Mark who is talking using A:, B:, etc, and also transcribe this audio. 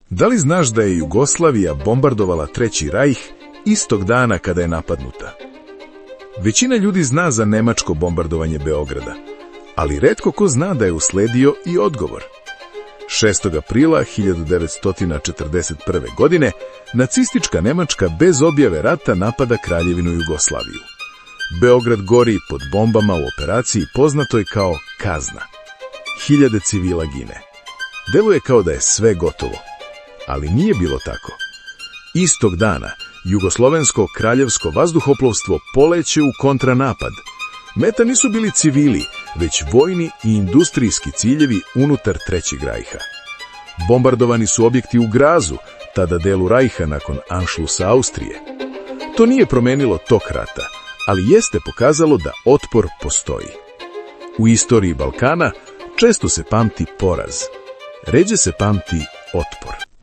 A: Da li znaš da je Jugoslavija bombardovala Treći rajh istog dana kada je napadnuta? Većina ljudi zna za nemačko bombardovanje Beograda, ali retko ko zna da je usledio i odgovor. 6. aprila 1941. godine nacistička Nemačka bez objave rata napada Kraljevinu Jugoslaviju. Beograd gori pod bombama u operaciji poznatoj kao Kazna. Hiljade civila gine. Deluje kao da je sve gotovo, ali nije bilo tako. Istog dana jugoslovensko kraljevsko vazduhoplovstvo poleće u kontranapad. Meta nisu bili civili, već vojni i industrijski ciljevi unutar Trećeg rajha. Bombardovani su objekti u Grazu, tada delu rajha nakon Anšlusa Austrije. To nije promenilo tok rata, ali jeste pokazalo da otpor postoji. U istoriji Balkana često se pamti poraz, ređe se pamti otpor.